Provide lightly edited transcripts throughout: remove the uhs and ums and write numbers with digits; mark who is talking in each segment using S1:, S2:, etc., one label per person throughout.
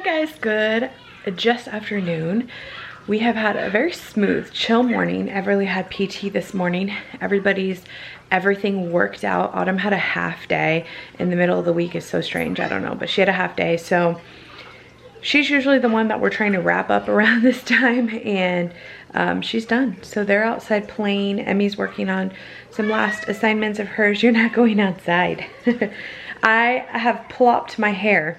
S1: guys, good just afternoon. We have had a very smooth, chill morning. Everly had PT this morning. Everything worked out. Autumn had a half day in the middle of the week. Is so strange, I don't know, but she had a half day. So she's usually the one that we're trying to wrap up around this time, and she's done. So they're outside playing. Emmy's working on some last assignments of hers. You're not going outside. I have plopped my hair.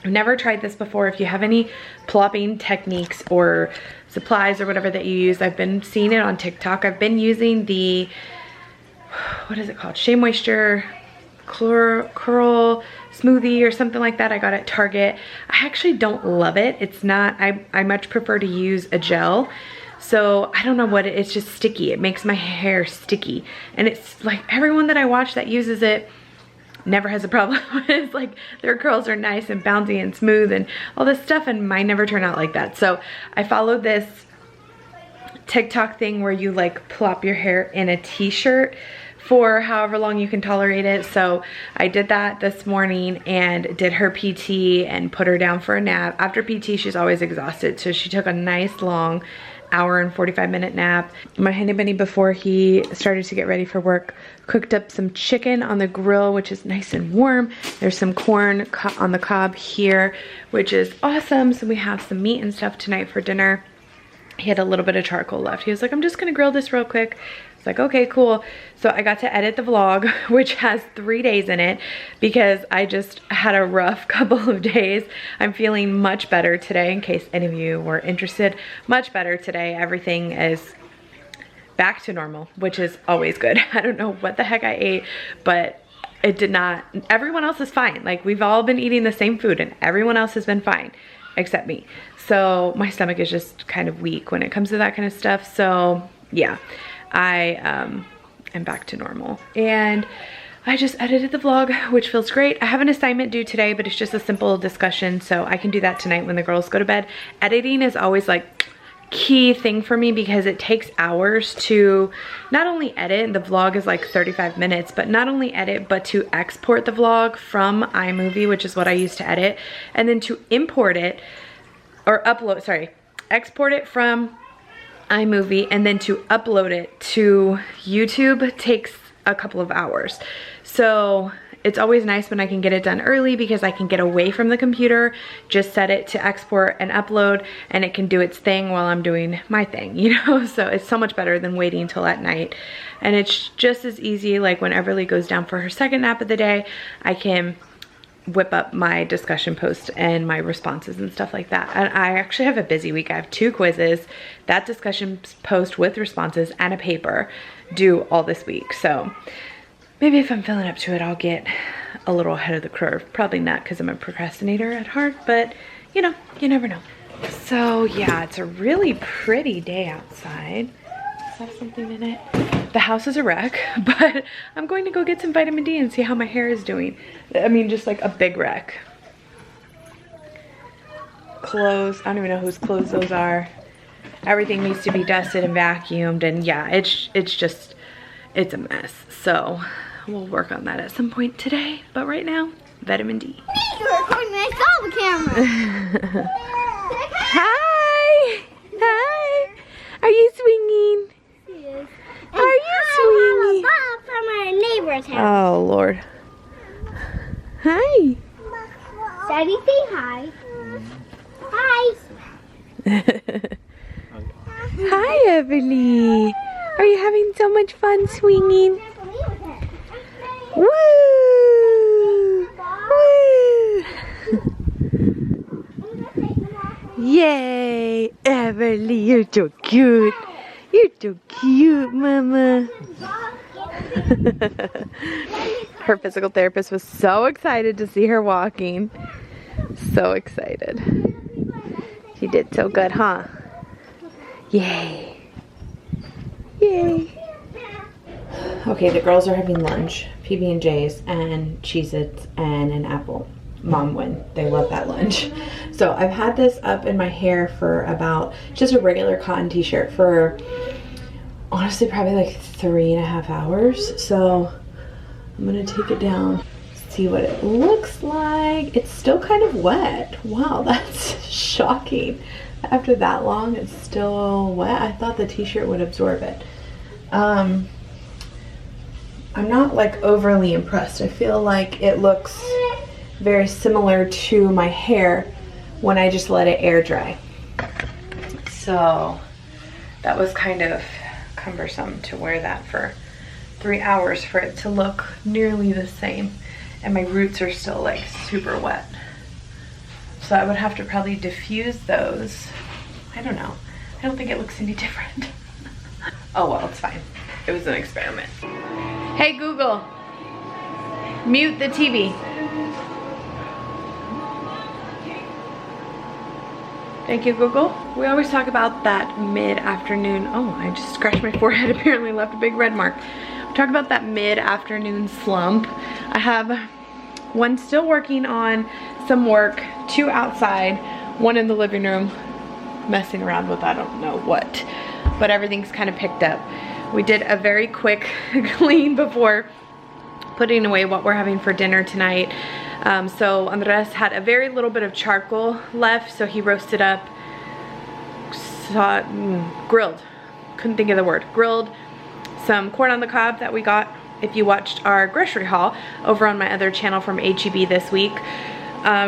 S1: I've never tried this before. If you have any plopping techniques or supplies or whatever that you use, I've been seeing it on TikTok. I've been using the, what is it called? Shea Moisture Curl Smoothie or something like that. I got it at Target. I actually don't love it. It's not, I much prefer to use a gel. So I don't know what it's just sticky. It makes my hair sticky. And it's like everyone that I watch that uses it never has a problem. It's like their curls are nice and bouncy and smooth and all this stuff, and mine never turn out like that. So I followed this TikTok thing where you like plop your hair in a t-shirt for however long you can tolerate it. So I did that this morning and did her PT and put her down for a nap. After PT, she's always exhausted, so she took a nice long hour and 45-minute nap. My honey bunny, before he started to get ready for work, cooked up some chicken on the grill, which is nice and warm. There's some corn on the cob here, which is awesome. So we have some meat and stuff tonight for dinner. He had a little bit of charcoal left. He was like, I'm just gonna grill this real quick. It's like, okay, cool. So I got to edit the vlog, which has 3 days in it because I just had a rough couple of days. I'm feeling much better today, in case any of you were interested. Much better today. Everything is back to normal, which is always good. I don't know what the heck I ate, but it did not, everyone else is fine. Like, we've all been eating the same food and everyone else has been fine except me. So my stomach is just kind of weak when it comes to that kind of stuff. So yeah, I am back to normal. And I just edited the vlog, which feels great. I have an assignment due today, but it's just a simple discussion, so I can do that tonight when the girls go to bed. Editing is always like key thing for me because it takes hours to not only edit, the vlog is like 35 minutes, but not only edit, but to export the vlog from iMovie, which is what I use to edit, and then to import it, or upload, sorry, export it from iMovie and then to upload it to YouTube takes a couple of hours. So it's always nice when I can get it done early because I can get away from the computer, just set it to export and upload, and it can do its thing while I'm doing my thing, you know? So it's so much better than waiting till at night. And it's just as easy, like when Everly goes down for her second nap of the day, I can whip up my discussion post and my responses and stuff like that. And I actually have a busy week. I have 2 quizzes, that discussion post with responses, and a paper due all this week. So maybe if I'm feeling up to it, I'll get a little ahead of the curve. Probably not, because I'm a procrastinator at heart, but you know, you never know. So yeah, it's a really pretty day outside. Does that have something in it? The house is a wreck, but I'm going to go get some vitamin D and see how my hair is doing. I mean, just like a big wreck. Clothes, I don't even know whose clothes those are. Everything needs to be dusted and vacuumed, and yeah, it's a mess. So we'll work on that at some point today, but right now, vitamin D.
S2: You're recording me, I saw the camera.
S1: Hi! Hi! Are you swinging?
S2: Yes.
S1: Are you swinging?
S2: I'm from our neighbor's house.
S1: Oh, Lord. Hi.
S2: Daddy, say hi. Hi.
S1: Hi, Everly. Are you having so much fun swinging? Woo! Woo! Yay! Everly, you're so cute. You're so cute, Mama. Her physical therapist was so excited to see her walking. So excited. She did so good, huh? Yay. Yay. Okay, the girls are having lunch. PB&J's and Cheez-Its and an apple. Mom win. They love that lunch. So I've had this up in my hair for about, just a regular cotton t-shirt for honestly probably like 3.5 hours. So I'm gonna take it down. see what it looks like. It's still kind of wet. Wow, that's shocking. After that long, it's still wet. I thought the t-shirt would absorb it. I'm not like overly impressed. I feel like it looks very similar to my hair when I just let it air dry. So that was kind of cumbersome to wear that for 3 hours for it to look nearly the same. And my roots are still like super wet. So I would have to probably diffuse those. I don't know. I don't think it looks any different. Oh well, it's fine. It was an experiment. Hey Google, mute the TV. Thank you, Google. We always talk about that mid-afternoon. Oh, I just scratched my forehead, apparently left a big red mark. We talk about that mid-afternoon slump. I have one still working on some work, 2 outside, 1 in the living room, messing around with I don't know what, but everything's kind of picked up. We did a very quick clean before putting away what we're having for dinner tonight. So Andres had a very little bit of charcoal left, so he roasted up, grilled, couldn't think of the word, grilled some corn on the cob that we got, if you watched our grocery haul over on my other channel from HEB this week.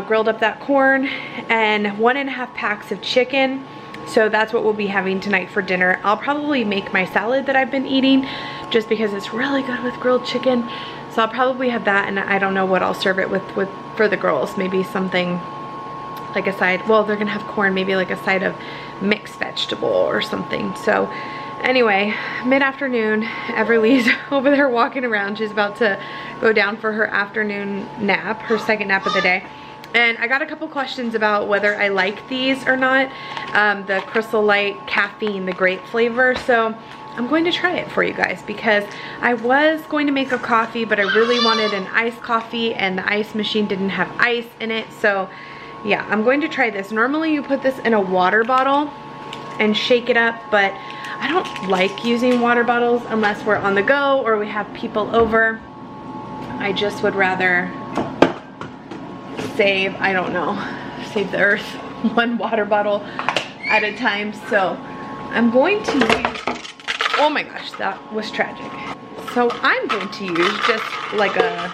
S1: Grilled up that corn and 1.5 packs of chicken. So that's what we'll be having tonight for dinner. I'll probably make my salad that I've been eating just because it's really good with grilled chicken. So I'll probably have that, and I don't know what I'll serve it with for the girls. Maybe something like a side, well, they're gonna have corn, maybe like a side of mixed vegetable or something. So anyway, mid-afternoon, Everly's over there walking around. She's about to go down for her afternoon nap, her second nap of the day. And I got a couple questions about whether I like these or not. The Crystal Light caffeine, the grape flavor. So I'm going to try it for you guys because I was going to make a coffee, but I really wanted an iced coffee and the ice machine didn't have ice in it. So yeah, I'm going to try this. Normally you put this in a water bottle and shake it up, but I don't like using water bottles unless we're on the go or we have people over. I just would rather save, I don't know, save the earth 1 water bottle at a time. So I'm going to use, oh my gosh, that was tragic. So I'm going to use just like a,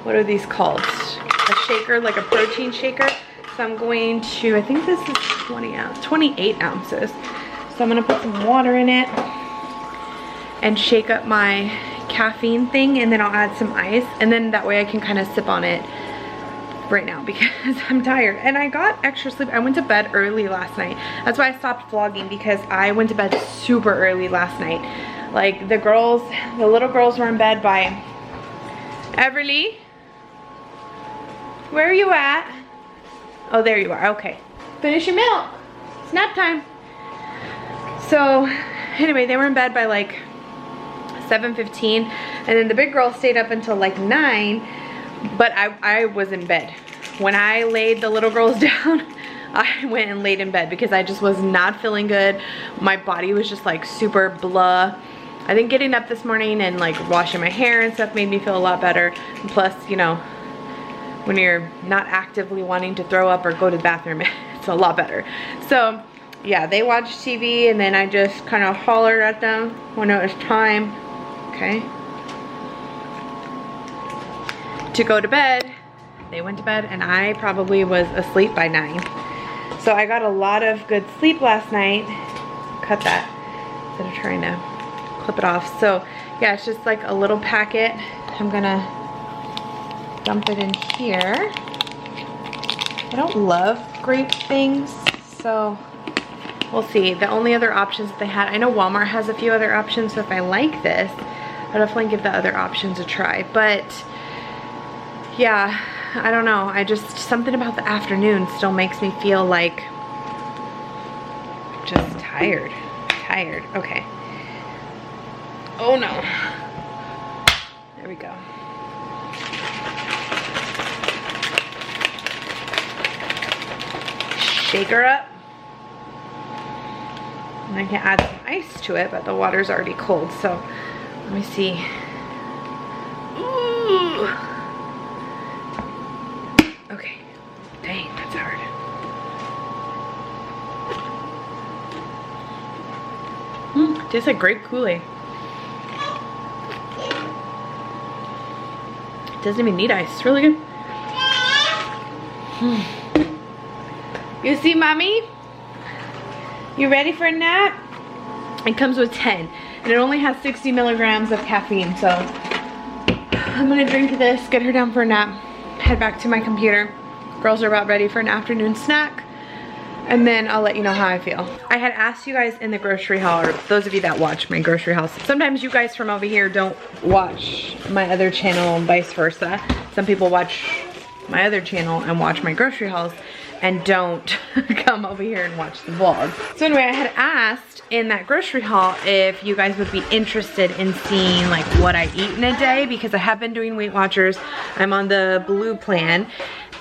S1: what are these called? A shaker, like a protein shaker. So I'm going to, I think this is 28 ounces. So I'm gonna put some water in it and shake up my caffeine thing, and then I'll add some ice, and then that way I can kind of sip on it right now because I'm tired. And I got extra sleep. I went to bed early last night. That's why I stopped vlogging, because I went to bed super early last night. Like the girls, the little girls were in bed by, Everly, where are you at? Oh, there you are, okay. Finish your milk, it's nap time. So anyway, they were in bed by like 7:15, and then the big girl stayed up until like 9. But I was in bed. When I laid the little girls down, I went and laid in bed because I just was not feeling good. My body was just like super blah. I think getting up this morning and like washing my hair and stuff made me feel a lot better. And plus, you know, when you're not actively wanting to throw up or go to the bathroom, it's a lot better. So yeah, they watched TV, and then I just kind of hollered at them when it was time, okay, to go to bed. They went to bed, and I probably was asleep by 9. So I got a lot of good sleep last night. Cut that instead of trying to clip it off. So yeah, it's just like a little packet. I'm gonna dump it in here. I don't love grape things, so we'll see. The only other options they had, I know Walmart has a few other options, so if I like this, I'll definitely give the other options a try. But yeah, I don't know. I just, something about the afternoon still makes me feel like just tired. Okay. Oh no. There we go. Shake her up. And I can add some ice to it, but the water's already cold, so let me see. Ooh. Tastes like grape Kool-Aid. It doesn't even need ice. It's really good. You see, mommy? You ready for a nap? It comes with 10, and it only has 60 milligrams of caffeine, so I'm gonna drink this, get her down for a nap, head back to my computer. Girls are about ready for an afternoon snack, and then I'll let you know how I feel. I had asked you guys in the grocery haul, or those of you that watch my grocery hauls, sometimes you guys from over here don't watch my other channel and vice versa. Some people watch my other channel and watch my grocery hauls and don't come over here and watch the vlogs. So anyway, I had asked in that grocery haul if you guys would be interested in seeing like what I eat in a day, because I have been doing Weight Watchers. I'm on the blue plan,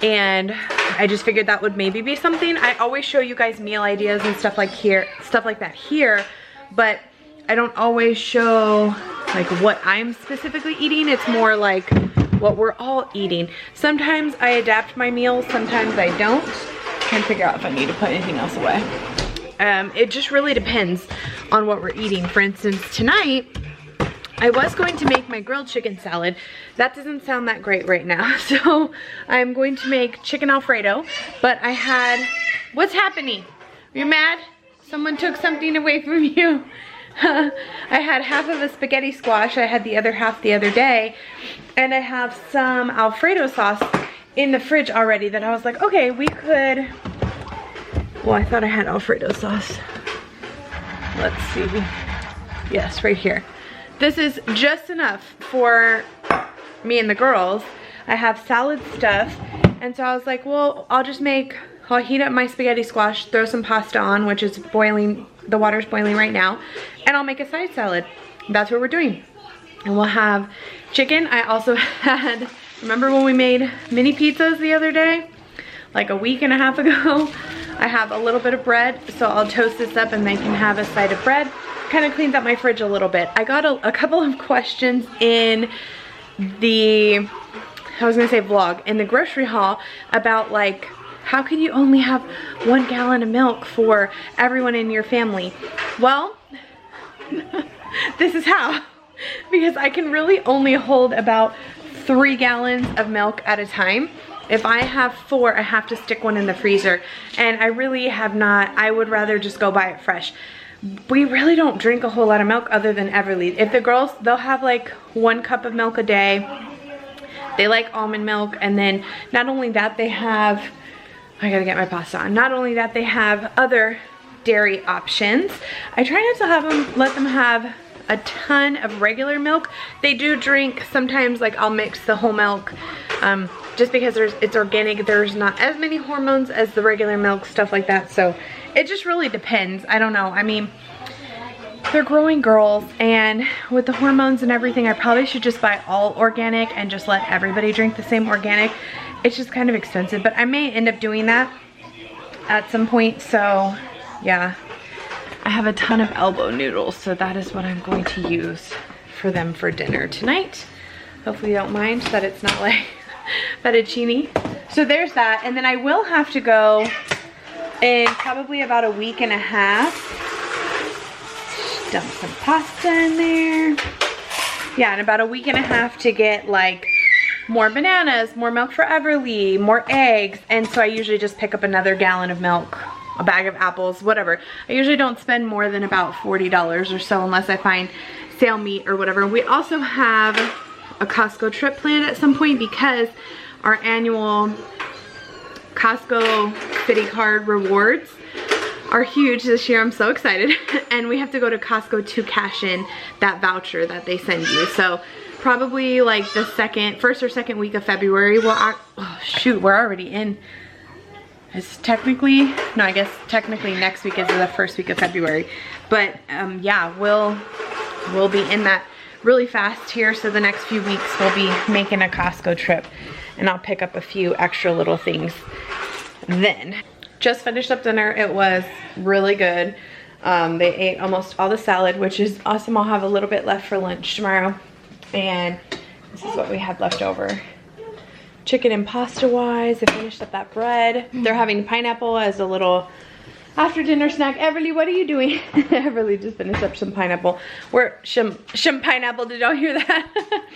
S1: and I just figured that would maybe be something. I always show you guys meal ideas and stuff like that here, but I don't always show like what I'm specifically eating. It's more like what we're all eating. Sometimes I adapt my meals, sometimes I don't. I'm trying to figure out if I need to put anything else away. It just really depends on what we're eating. For instance, tonight, I was going to make my grilled chicken salad. That doesn't sound that great right now. So I'm going to make chicken Alfredo, but I had, what's happening? You're mad? Someone took something away from you. I had half of a spaghetti squash. I had the other half the other day, and I have some Alfredo sauce in the fridge already that I was like, okay, we could, well, I thought I had Alfredo sauce. Let's see. Yes, right here. This is just enough for me and the girls. I have salad stuff, and so I was like, well, I'll heat up my spaghetti squash, throw some pasta on, which is boiling, the water's boiling right now, and I'll make a side salad. That's what we're doing. And we'll have chicken. I also had, remember when we made mini pizzas the other day? Like a week and a half ago? I have a little bit of bread, so I'll toast this up and they can have a side of bread. Kind of cleans up my fridge a little bit. I got a couple of questions in the, I was gonna say vlog, in the grocery haul about like, how can you only have 1 gallon of milk for everyone in your family? Well, this is how. Because I can really only hold about 3 gallons of milk at a time. If I have 4, I have to stick one in the freezer. And I really have not, I would rather just go buy it fresh. We really don't drink a whole lot of milk other than Everly. If the girls, they'll have like 1 cup of milk a day. They like almond milk, and then not only that, they have, I gotta get my pasta on. Not only that, they have other dairy options. I try not to have them, let them have a ton of regular milk. They do drink sometimes, like I'll mix the whole milk, just because it's organic. There's not as many hormones as the regular milk, stuff like that. So it just really depends. I don't know. I mean, they're growing girls, and with the hormones and everything, I probably should just buy all organic and just let everybody drink the same organic. It's just kind of expensive, but I may end up doing that at some point. So yeah, I have a ton of elbow noodles, so that is what I'm going to use for them for dinner tonight. Hopefully you don't mind that it's not like fettuccine. So there's that, and then I will have to go in probably about a week and a half. Dump some pasta in there. Yeah, in about a week and a half to get like more bananas, more milk for Everly, more eggs, and so I usually just pick up another gallon of milk, a bag of apples, whatever. I usually don't spend more than about $40 or so unless I find sale meat or whatever. We also have a Costco trip planned at some point because our annual Costco City Card rewards are huge this year. I'm so excited. And we have to go to Costco to cash in that voucher that they send you. So probably like the first or second week of February, oh shoot, we're already in. It's technically, no, I guess technically next week is the first week of February. But yeah, we'll be in that really fast here. So the next few weeks we'll be making a Costco trip, and I'll pick up a few extra little things then. Just finished up dinner. It was really good. They ate almost all the salad, which is awesome. I'll have a little bit left for lunch tomorrow. And this is what we had left over. Chicken and pasta wise, I finished up that bread. They're having pineapple as a little After dinner snack. Everly, what are you doing? Everly just finished up some pineapple. Some pineapple, did y'all hear that?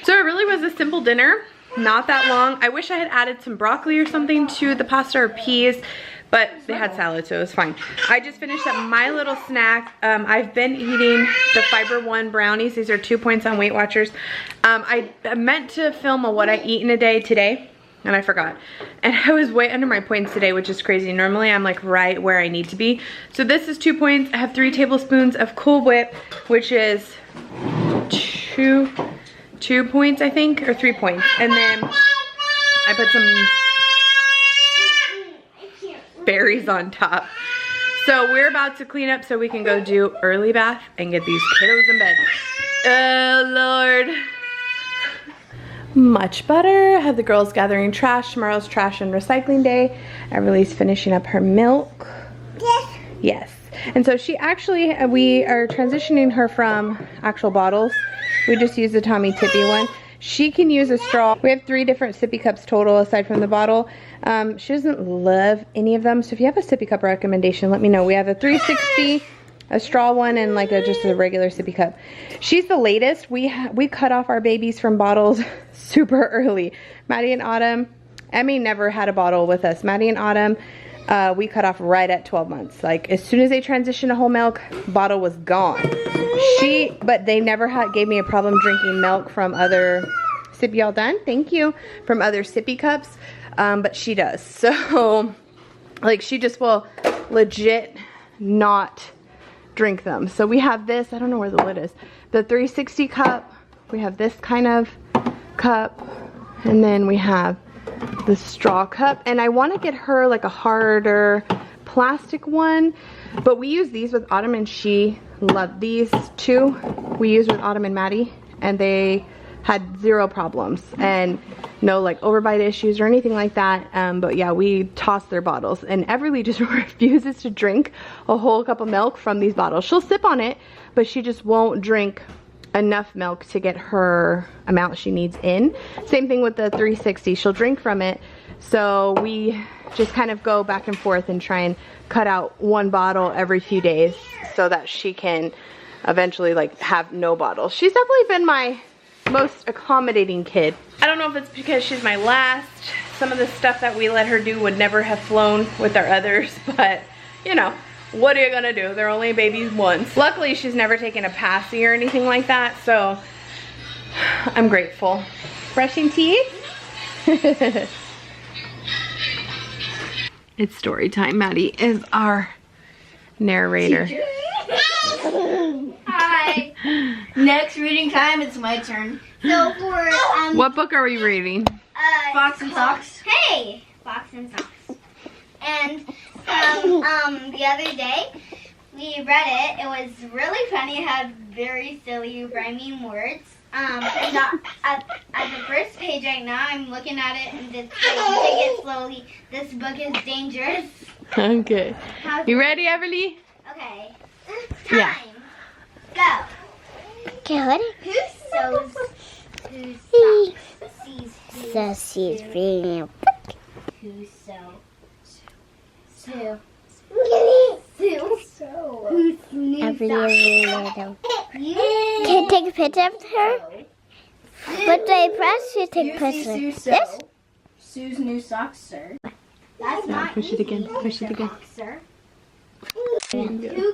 S1: So it really was a simple dinner, not that long. I wish I had added some broccoli or something to the pasta or peas, but they had salad, so it was fine. I just finished up my little snack. I've been eating the Fiber One brownies. These are 2 points on Weight Watchers. I meant to film a what I eat in a day today, and I forgot. And I was way under my points today, which is crazy. Normally I'm like right where I need to be. So this is 2 points. I have 3 tablespoons of Cool Whip, which is two points, I think, or 3 points. And then I put some berries on top. So we're about to clean up so we can go do early bath and get these kiddos in bed. Oh Lord. Much better. I have the girls gathering trash. Tomorrow's trash and recycling day. Everly's finishing up her milk. Yes. Yes. And so she actually, we are transitioning her from actual bottles. We just use the Tommy Tippy one. She can use a straw. We have 3 different sippy cups total aside from the bottle. She doesn't love any of them. So if you have a sippy cup recommendation, let me know. We have a 360, a straw one, and like just a regular sippy cup. She's the latest. We cut off our babies from bottles super early. Maddie and Autumn, Emmy never had a bottle with us. Maddie and Autumn, we cut off right at 12 months. Like as soon as they transitioned to whole milk, bottle was gone. But they never gave me a problem drinking milk from other sippy, all done, thank you, from other sippy cups. But she does. So like she just will legit not drink them. So we have this, I don't know where the lid is, the 360 cup. We have this kind of cup, and then we have the straw cup. And I want to get her like a harder plastic one, but we use these with Autumn, and she loved these 2 we use with Autumn and Maddie, and they had 0 problems and no like overbite issues or anything like that. But yeah, we toss their bottles, and Everly just refuses to drink a whole cup of milk from these bottles. She'll sip on it, but she just won't drink enough milk to get her amount she needs in. Same thing with the 360. She'll drink from it. So we just kind of go back and forth and try and cut out 1 bottle every few days so that she can eventually like have no bottles. She's definitely been my most accommodating kid. I don't know if it's because she's my last. Some of the stuff that we let her do would never have flown with our others, but you know, what are you gonna do? They're only babies once. Luckily, she's never taken a passy or anything like that, so I'm grateful. Brushing teeth? It's story time. Maddie is our narrator.
S2: Hi.
S3: Next reading time, it's my turn.
S2: So for
S1: What book are we reading?
S3: Fox and Socks.
S2: Hey, Fox and Socks. And the other day we read it. It was really funny. It had very silly rhyming words. Not at the first page right now. I'm looking at it and just take it slowly. This book is dangerous.
S1: Okay. You ready, Everly?
S2: Okay.
S1: Yeah.
S2: Time. Go.
S4: Good.
S2: Who sews? Who socks? Sees who?
S4: So she's reading a book.
S2: Who sew? Sue.
S4: Sue.
S2: Who snooze?
S4: Every
S2: socks?
S4: little.
S2: You.
S4: Can you take a picture of her? What do I press? You take a picture. This?
S3: Sue's new socks, sir.
S2: That's not
S1: Push it again. Push it again.
S2: sir.
S1: Good.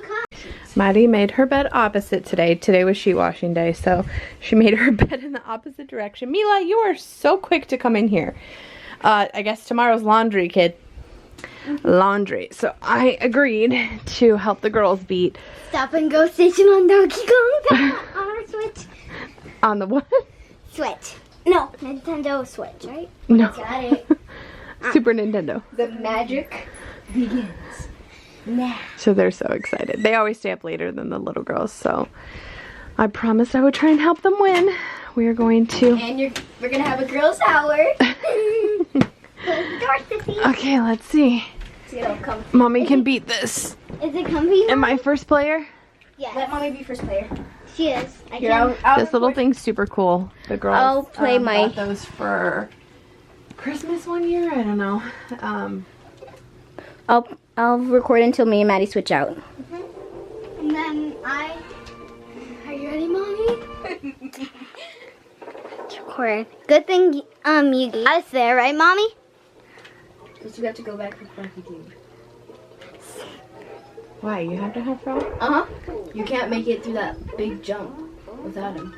S1: Maddie made her bed opposite today. Today was sheet washing day, so she made her bed in the opposite direction. Mila, you are so quick to come in here. I guess tomorrow's laundry, kid. Laundry. So I agreed to help the girls beat.
S2: Stop and go station on Donkey Kong on our Switch.
S1: On the what?
S2: Switch. No, Nintendo Switch, right?
S1: No.
S2: Got it.
S1: Super Nintendo.
S3: The magic begins now.
S1: So they're so excited. They always stay up later than the little girls, so I promised I would try and help them win. We are going to...
S3: And we're gonna have a girls' hour.
S1: Okay, let's see.
S3: See, it'll come.
S1: Mommy can beat this.
S2: Is it comfy?
S1: Am I first player?
S2: Yes.
S3: Let mommy be first player.
S2: She is. I
S3: Here,
S2: can.
S1: This little thing's super cool. The girls
S4: I'll play my-
S1: got those for Christmas one year. I don't know.
S3: I'll record until me and Maddie switch out.
S2: And then
S3: Are you ready, Mommy?
S2: record. Good thing you got us there, right, Mommy?
S3: Because you have to go back with Frankie too.
S1: Why? You have to have Frog?
S3: You can't make it through that big jump without him.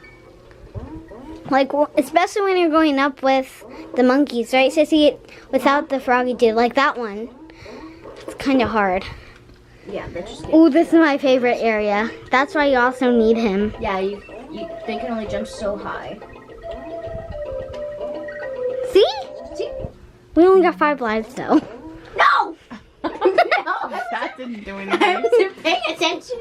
S2: Like, especially when you're going up with the monkeys, right, Sissy? Without the froggy dude, like that one. It's kind of hard.
S3: Yeah, that's just
S2: Ooh, this is my favorite area. That's why you also need him.
S3: Yeah, they can only jump so high.
S2: See?
S3: See?
S2: We only got 5 lives, though.
S3: No!
S1: That didn't do anything.
S3: I wasn't paying attention.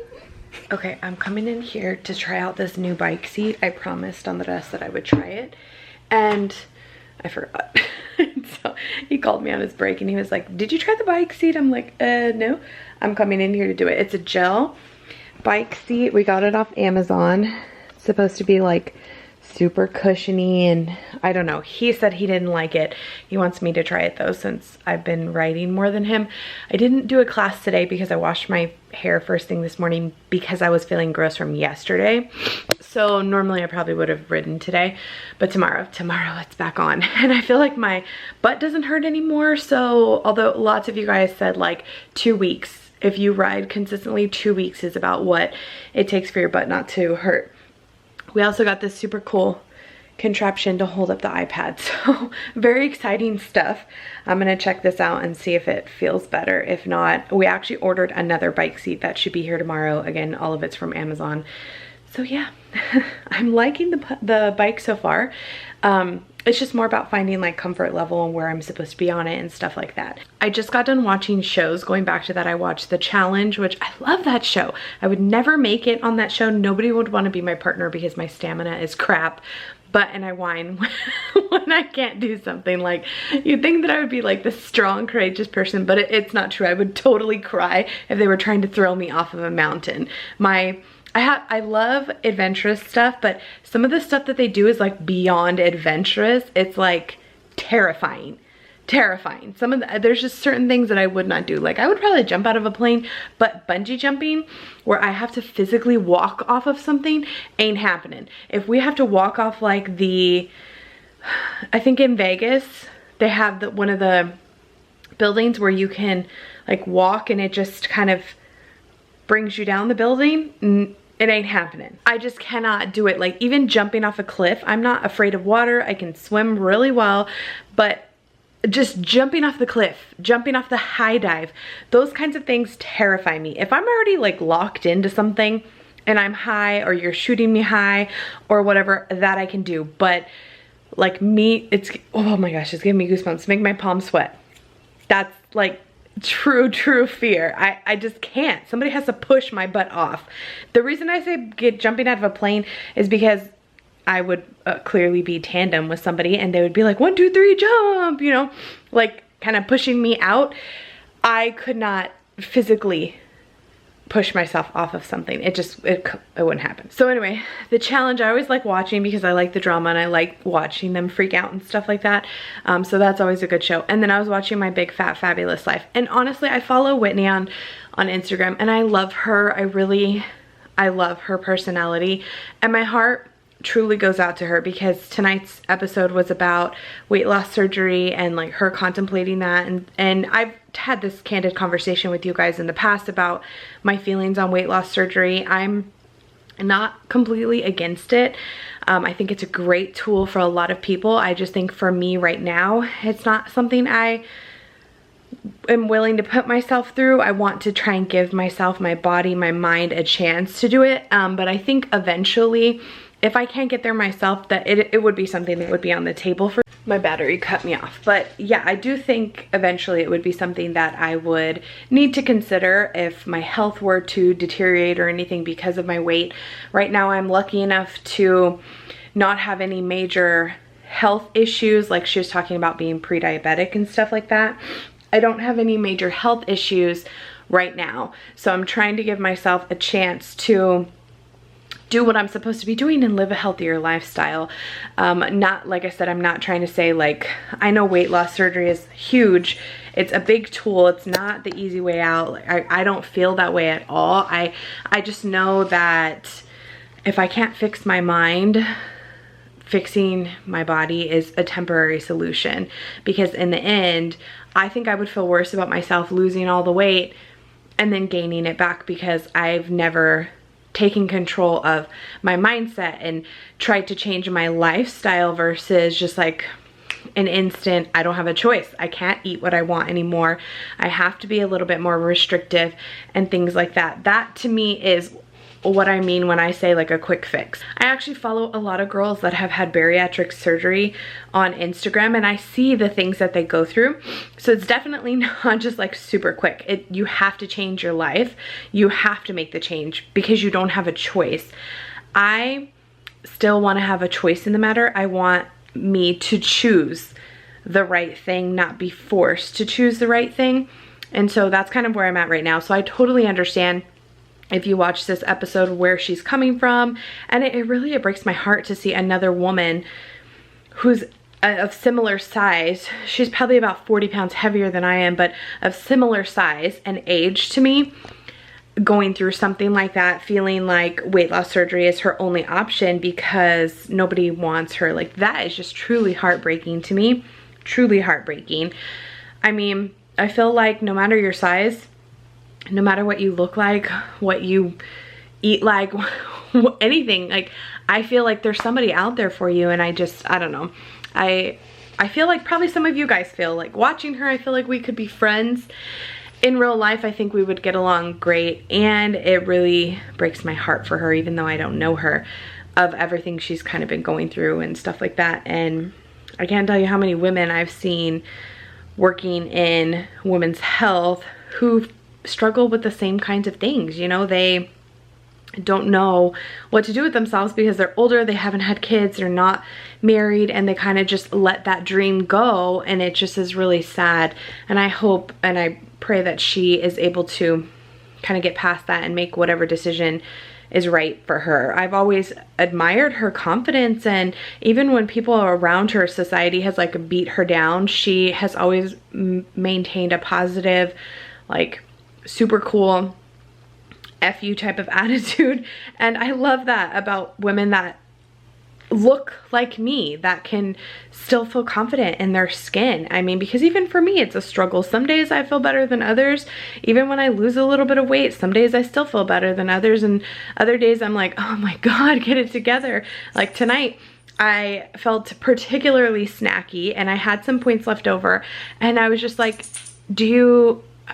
S1: Okay, I'm coming in here to try out this new bike seat. I promised Andres that I would try it, and I forgot. So he called me on his break and he was like, did you try the bike seat? I'm like, no. I'm coming in here to do it. It's a gel bike seat. We got it off Amazon. It's supposed to be like super cushiony, and I don't know. He said he didn't like it. He wants me to try it though, since I've been riding more than him. I didn't do a class today because I washed my hair first thing this morning because I was feeling gross from yesterday. So normally I probably would have ridden today, but tomorrow it's back on. And I feel like my butt doesn't hurt anymore. So although lots of you guys said like 2 weeks, if you ride consistently, 2 weeks is about what it takes for your butt not to hurt. We also got this super cool contraption to hold up the iPad. So very exciting stuff. I'm gonna check this out and see if it feels better. If not, we actually ordered another bike seat that should be here tomorrow. Again, all of it's from Amazon. So yeah, I'm liking the bike so far. It's just more about finding like comfort level and where I'm supposed to be on it and stuff like that. I just got done watching shows. Going back to that, I watched The Challenge, which I love that show. I would never make it on that show. Nobody would want to be my partner because my stamina is crap. And I whine when I can't do something. Like, you'd think that I would be like this strong, courageous person, but it's not true. I would totally cry if they were trying to throw me off of a mountain. I love adventurous stuff, but some of the stuff that they do is like beyond adventurous. It's like terrifying. There's just certain things that I would not do. Like, I would probably jump out of a plane, but bungee jumping where I have to physically walk off of something ain't happening. If we have to walk off like I think in Vegas, they have one of the buildings where you can like walk and it just kind of brings you down the building. It ain't happening. I just cannot do it. Like, even jumping off a cliff, I'm not afraid of water. I can swim really well, but just jumping off the cliff, jumping off the high dive, those kinds of things terrify me. If I'm already like locked into something and I'm high, or you're shooting me high or whatever, that I can do. But like me, oh my gosh, it's giving me goosebumps. Make my palms sweat. That's like true fear. I just can't. Somebody has to push my butt off. The reason I say jumping out of a plane is because I would clearly be tandem with somebody and they would be like, 1, 2, 3, jump, you know, like kind of pushing me out. I could not physically push myself off of something. It wouldn't happen. So anyway, The Challenge, I always like watching because I like the drama and I like watching them freak out and stuff like that. So that's always a good show. And then I was watching My Big Fat Fabulous Life. And honestly, I follow Whitney on Instagram and I love her. I love her personality, and my heart truly goes out to her because tonight's episode was about weight loss surgery and like her contemplating that, and I've had this candid conversation with you guys in the past about my feelings on weight loss surgery. I'm not completely against it. I think it's a great tool for a lot of people. I just think for me right now, it's not something I am willing to put myself through. I want to try and give myself, my body, my mind a chance to do it. But I think eventually, if I can't get there myself, that it would be something that would be on the table for. My battery cut me off. But yeah, I do think eventually it would be something that I would need to consider if my health were to deteriorate or anything because of my weight. Right now I'm lucky enough to not have any major health issues, like she was talking about being pre-diabetic and stuff like that. I don't have any major health issues right now. So I'm trying to give myself a chance to do what I'm supposed to be doing and live a healthier lifestyle. Not, like I said, I'm not trying to say, like, I know weight loss surgery is huge. It's a big tool. It's not the easy way out. Like, I don't feel that way at all. I just know that if I can't fix my mind, fixing my body is a temporary solution, because in the end, I think I would feel worse about myself losing all the weight and then gaining it back, because I've never taken control of my mindset and tried to change my lifestyle, versus just like an instant, I don't have a choice. I can't eat what I want anymore. I have to be a little bit more restrictive and things like that. That to me is what I mean when I say like a quick fix. I actually follow a lot of girls that have had bariatric surgery on Instagram, and I see the things that they go through. So it's definitely not just like super quick. You have to change your life. You have to make the change because you don't have a choice. I still want to have a choice in the matter. I want me to choose the right thing, not be forced to choose the right thing. And so that's kind of where I'm at right now. So I totally understand if you watch this episode where she's coming from, and it really breaks my heart to see another woman who's of similar size. She's probably about 40 pounds heavier than I am, but of similar size and age to me, going through something like that, feeling like weight loss surgery is her only option because nobody wants her. Like, that is just truly heartbreaking to me. Truly heartbreaking. I mean, I feel like no matter your size, no matter what you look like, what you eat like, anything, like, I feel like there's somebody out there for you. And I don't know. I feel like probably some of you guys feel like watching her, I feel like we could be friends. In real life, I think we would get along great, and it really breaks my heart for her, even though I don't know her, of everything she's kind of been going through and stuff like that. And I can't tell you how many women I've seen working in women's health who struggle with the same kinds of things. You know, they don't know what to do with themselves because they're older, they haven't had kids, they're not married, and they kind of just let that dream go, and it just is really sad. And I hope and I pray that she is able to kind of get past that and make whatever decision is right for her. I've always admired her confidence, and even when people around her, society has like beat her down, she has always maintained a positive, like super cool F you type of attitude. And I love that about women that look like me, that can still feel confident in their skin. I mean, because even for me, it's a struggle. Some days I feel better than others. Even when I lose a little bit of weight, some days I still feel better than others. And other days I'm like, oh my God, get it together. Like tonight, I felt particularly snacky and I had some points left over. And I was just like,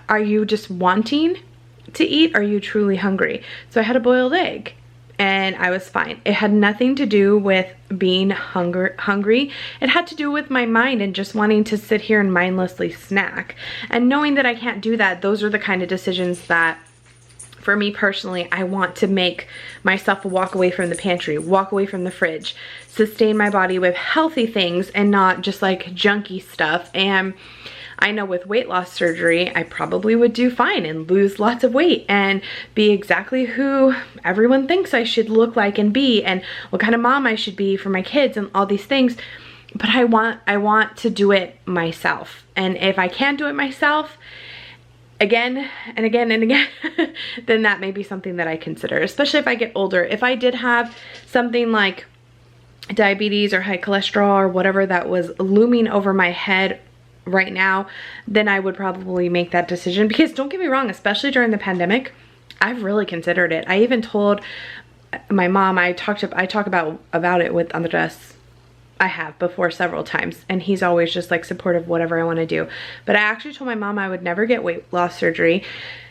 S1: are you just wanting to eat? Are you truly hungry? So I had a boiled egg. And I was fine. It had nothing to do with being hungry. It had to do with my mind and just wanting to sit here and mindlessly snack. And knowing that I can't do that, those are the kind of decisions that, for me personally, I want to make myself walk away from the pantry, walk away from the fridge, sustain my body with healthy things and not just like junky stuff. And I know with weight loss surgery, I probably would do fine and lose lots of weight and be exactly who everyone thinks I should look like and be, and what kind of mom I should be for my kids and all these things. But I want to do it myself. And if I can't do it myself again and again and again, then that may be something that I consider, especially if I get older. If I did have something like diabetes or high cholesterol or whatever that was looming over my head right now, then I would probably make that decision. Because don't get me wrong, especially during the pandemic, I've really considered it. I even told my mom, I talk about it with Andres. I have before several times, and he's always just like supportive of whatever I want to do. But I actually told my mom I would never get weight loss surgery,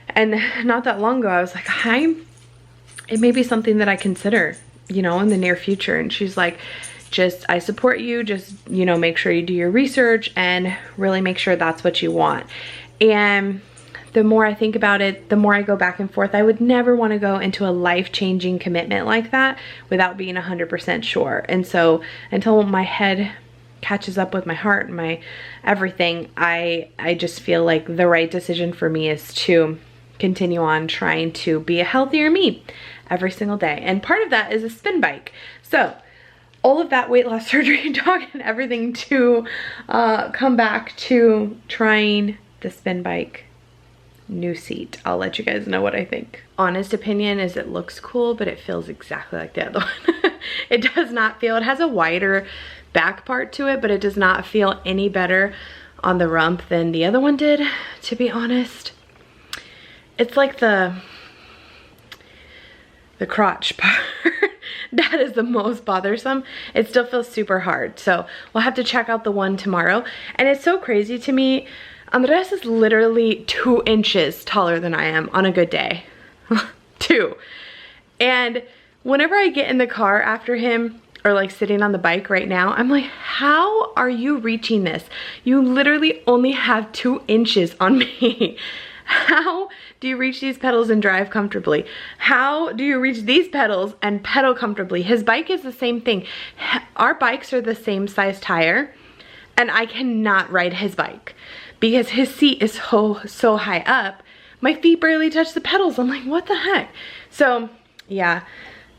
S1: and not that long ago I was like, it may be something that I consider, you know, in the near future. And she's like, I support you, just, you know, make sure you do your research and really make sure that's what you want. And the more I think about it, the more I go back and forth. I would never want to go into a life-changing commitment like that without being 100% sure. And so until my head catches up with my heart and my everything, I just feel like the right decision for me is to continue on trying to be a healthier me every single day. And part of that is a spin bike. So all of that weight loss surgery talk and everything to come back to trying the spin bike new seat. I'll let you guys know what I think. Honest opinion is it looks cool, but it feels exactly like the other one. It does not feel, it has a wider back part to it, but it does not feel any better on the rump than the other one did, to be honest. It's like the crotch part that is the most bothersome. It still feels super hard. So we'll have to check out the one tomorrow. And it's so crazy to me. Andres is literally 2 inches taller than I am on a good day. 2. And whenever I get in the car after him, or like sitting on the bike right now, I'm like, how are you reaching this? You literally only have 2 inches on me. How do you reach these pedals and drive comfortably? How do you reach these pedals and pedal comfortably? His bike is the same thing. Our bikes are the same size tire, and I cannot ride his bike because his seat is so high up. My feet barely touch the pedals. I'm like, what the heck? So yeah,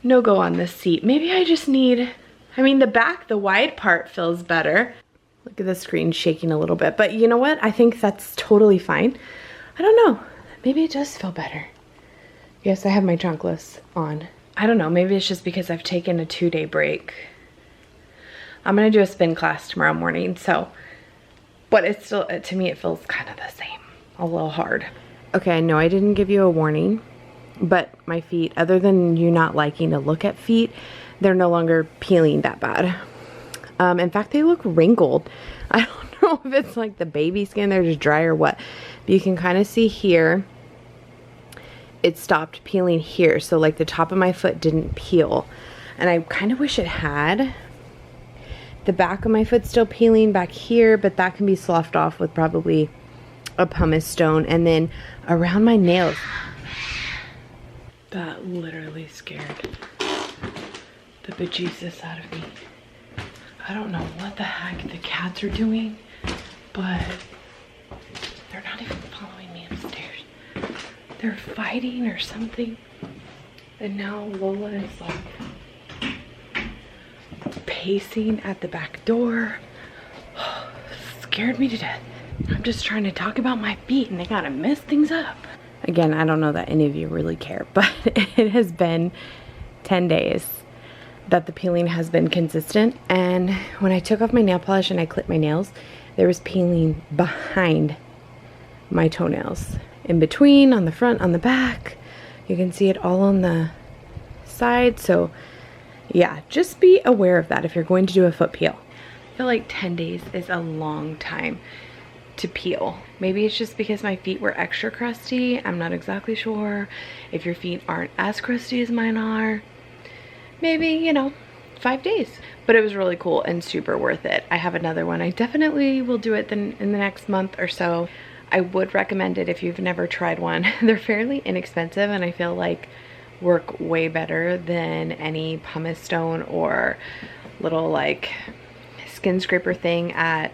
S1: no go on this seat. Maybe I just need, I mean, the back, the wide part feels better. Look at the screen shaking a little bit, but you know what? I think that's totally fine. I don't know. Maybe it does feel better. Yes, I have my trunkless on. I don't know. Maybe it's just because I've taken a 2-day break. I'm going to do a spin class tomorrow morning, so, but it's still, to me, it feels kind of the same. A little hard. Okay, I know I didn't give you a warning, but my feet, other than you not liking to look at feet, they're no longer peeling that bad. In fact, they look wrinkled. I don't know if it's like the baby skin, they're just dry or what. But you can kind of see here, it stopped peeling here. So like the top of my foot didn't peel. And I kind of wish it had. The back of my foot's still peeling back here, but that can be sloughed off with probably a pumice stone. And then around my nails. That literally scared the bejesus out of me. I don't know what the heck the cats are doing, but they're not even following me upstairs. They're fighting or something. And now Lola is like pacing at the back door. Scared me to death. I'm just trying to talk about my feet and they gotta mess things up. Again, I don't know that any of you really care, but it has been 10 days that the peeling has been consistent. And when I took off my nail polish and I clipped my nails, there was peeling behind my toenails. In between, on the front, on the back. You can see it all on the side. So yeah, just be aware of that if you're going to do a foot peel. I feel like 10 days is a long time to peel. Maybe it's just because my feet were extra crusty. I'm not exactly sure. If your feet aren't as crusty as mine are, maybe, you know, 5 days. But it was really cool and super worth it. I have another one. I definitely will do it in the next month or so. I would recommend it if you've never tried one. They're fairly inexpensive and I feel like work way better than any pumice stone or little like skin scraper thing at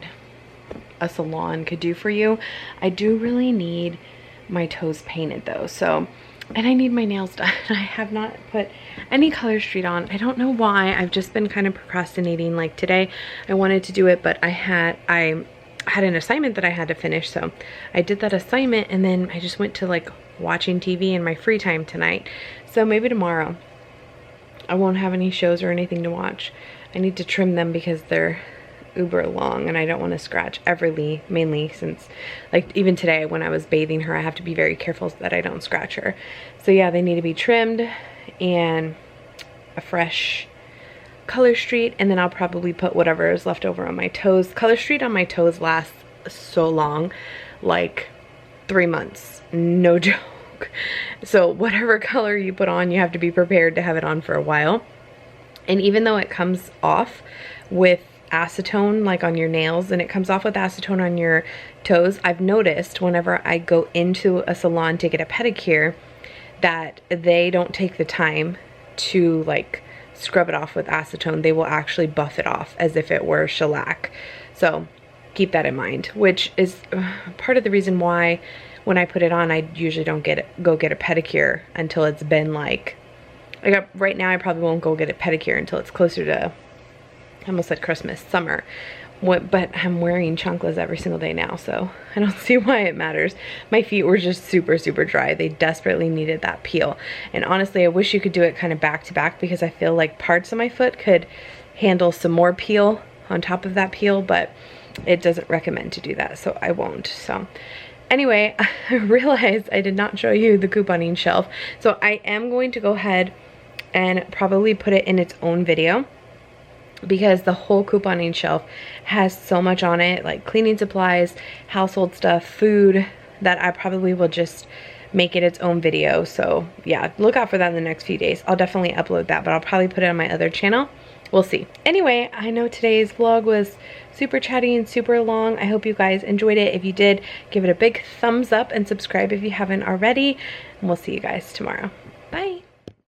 S1: a salon could do for you. I do really need my toes painted though, so, and I need my nails done. I have not put any color street on. I don't know why. I've just been kind of procrastinating. Like today I wanted to do it, but I had an assignment that I had to finish, so I did that assignment and then I just went to like watching TV in my free time tonight. So maybe tomorrow. I won't have any shows or anything to watch. I need to trim them because they're uber long and I don't want to scratch Everly, mainly since like even today when I was bathing her, I have to be very careful so that I don't scratch her. So yeah, they need to be trimmed and a fresh color street, and then I'll probably put whatever is left over on my toes. Color street on my toes lasts so long, like 3 months, no joke. So whatever color you put on, you have to be prepared to have it on for a while. And even though it comes off with acetone like on your nails and it comes off with acetone on your toes, I've noticed whenever I go into a salon to get a pedicure that they don't take the time to like scrub it off with acetone. They will actually buff it off as if it were shellac. So keep that in mind, which is part of the reason why when I put it on, I usually don't go get a pedicure until it's been like right now I probably won't go get a pedicure until it's closer to, I almost said Christmas, summer. But I'm wearing chanclas every single day now, so I don't see why it matters. My feet were just super, super dry. They desperately needed that peel. And honestly, I wish you could do it kind of back to back, because I feel like parts of my foot could handle some more peel on top of that peel, but it doesn't recommend to do that, so I won't. So anyway, I realized I did not show you the couponing shelf. So I am going to go ahead and probably put it in its own video, because the whole couponing shelf has so much on it, like cleaning supplies, household stuff, food, that I probably will just make it its own video. So yeah, look out for that in the next few days. I'll definitely upload that, but I'll probably put it on my other channel. We'll see. Anyway, I know today's vlog was super chatty and super long. I hope you guys enjoyed it. If you did, give it a big thumbs up and subscribe if you haven't already. And we'll see you guys tomorrow. Bye.